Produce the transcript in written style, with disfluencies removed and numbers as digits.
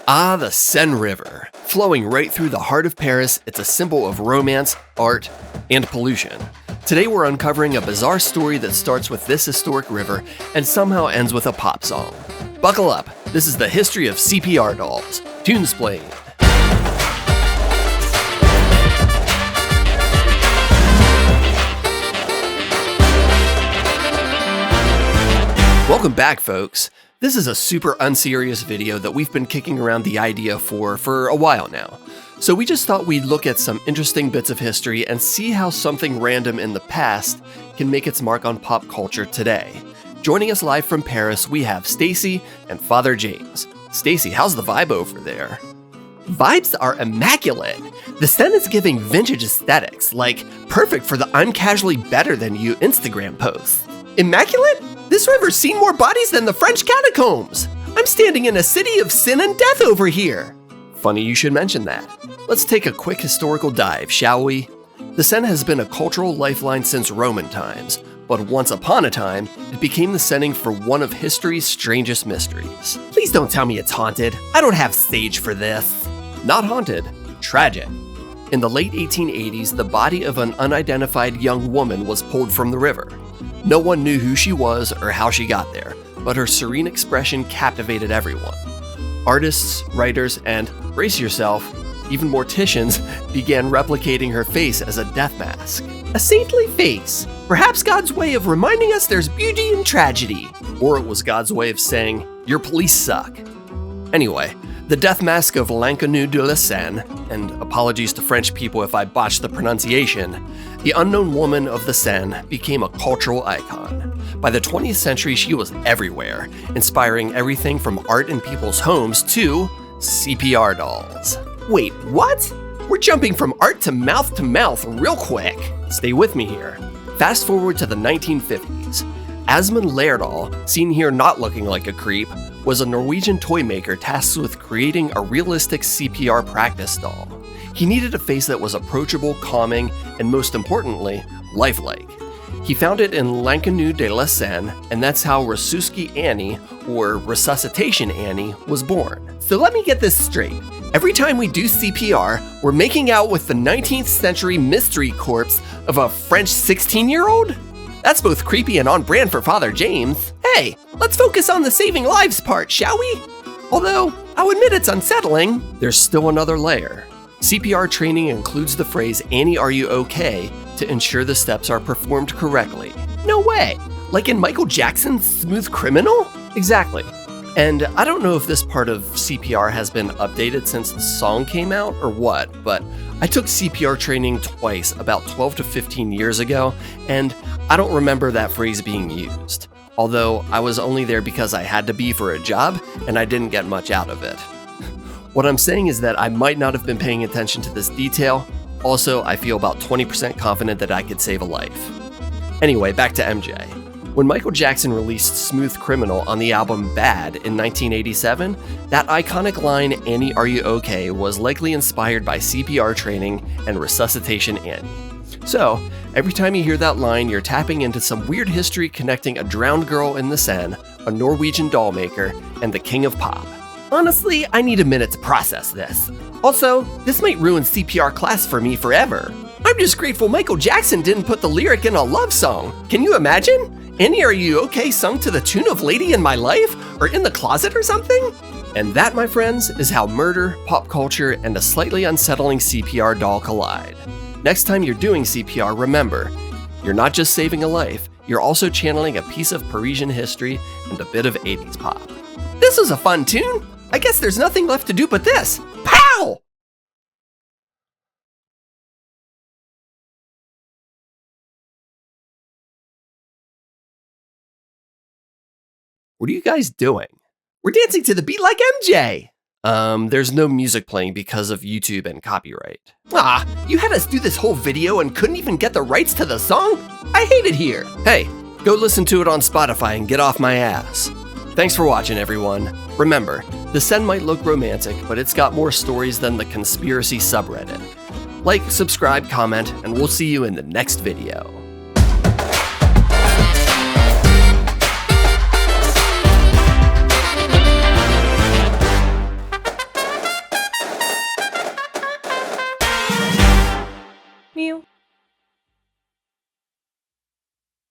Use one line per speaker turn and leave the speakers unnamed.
Ah, the Seine River. Flowing right through the heart of Paris, it's a symbol of romance, art, and pollution. Today we're uncovering a bizarre story that starts with this historic river and somehow ends with a pop song. Buckle up, this is the history of CPR dolls. Tunesplained. Welcome back, folks. This is a super unserious video that we've been kicking around the idea for a while now. So we just thought we'd look at some interesting bits of history and see how something random in the past can make its mark on pop culture today. Joining us live from Paris, we have Stacy and Father James. Stacy, how's the vibe over there?
Vibes are immaculate. The Seine is giving vintage aesthetics, like perfect for the I'm casually better than you Instagram posts. Immaculate? This river's seen more bodies than the French catacombs. I'm standing in a city of sin and death over here.
Funny you should mention that. Let's take a quick historical dive, shall we? The Seine has been a cultural lifeline since Roman times, but once upon a time, it became the setting for one of history's strangest mysteries.
Please don't tell me it's haunted. I don't have stage for this.
Not haunted, tragic. In the late 1880s, the body of an unidentified young woman was pulled from the river. No one knew who she was or how she got there, but her serene expression captivated everyone. Artists, writers, and, brace yourself, even morticians began replicating her face as a death mask.
A saintly face. Perhaps God's way of reminding us there's beauty in tragedy.
Or it was God's way of saying, your police suck. Anyway, the death mask of L'Inconnu de la Seine, and apologies to French people if I botched the pronunciation, the unknown woman of the Seine became a cultural icon. By the 20th century, she was everywhere, inspiring everything from art in people's homes to CPR dolls.
Wait, what? We're jumping from art to mouth real quick.
Stay with me here. Fast forward to the 1950s. Asmund Lerdahl, seen here not looking like a creep, was a Norwegian toy maker tasked with creating a realistic CPR practice doll. He needed a face that was approachable, calming, and most importantly, lifelike. He found it in L'Inconnu de la Seine, and that's how Rescue Annie, or Resuscitation Annie, was born.
So let me get this straight. Every time we do CPR, we're making out with the 19th century mystery corpse of a French 16-year-old? That's both creepy and on brand for Father James. Hey, let's focus on the saving lives part, shall we? Although, I'll admit it's unsettling.
There's still another layer. CPR training includes the phrase, "Annie, are you okay?" to ensure the steps are performed correctly.
No way! Like in Michael Jackson's Smooth Criminal?
Exactly. And I don't know if this part of CPR has been updated since the song came out or what, but I took CPR training twice about 12 to 15 years ago, and I don't remember that phrase being used. Although I was only there because I had to be for a job, and I didn't get much out of it. What I'm saying is that I might not have been paying attention to this detail. Also, I feel about 20% confident that I could save a life. Anyway, back to MJ. When Michael Jackson released Smooth Criminal on the album Bad in 1987, that iconic line, "Annie, are you okay?" was likely inspired by CPR training and Resuscitation Annie. So, every time you hear that line, you're tapping into some weird history connecting a drowned girl in the Seine, a Norwegian doll maker, and the king of pop.
Honestly, I need a minute to process this. Also, this might ruin CPR class for me forever. I'm just grateful Michael Jackson didn't put the lyric in a love song. Can you imagine? Annie, are you okay sung to the tune of Lady in My Life? Or In the Closet or something?
And that, my friends, is how murder, pop culture, and a slightly unsettling CPR doll collide. Next time you're doing CPR, remember, you're not just saving a life, you're also channeling a piece of Parisian history and a bit of 80s pop.
This was a fun tune. I guess there's nothing left to do but this. Pow!
What are you guys doing?
We're dancing to the beat like MJ.
There's no music playing because of YouTube and copyright.
Ah, you had us do this whole video and couldn't even get the rights to the song? I hate it here.
Hey, go listen to it on Spotify and get off my ass. Thanks for watching, everyone. Remember, the Seine might look romantic, but it's got more stories than the conspiracy subreddit. Like, subscribe, comment, and we'll see you in the next video.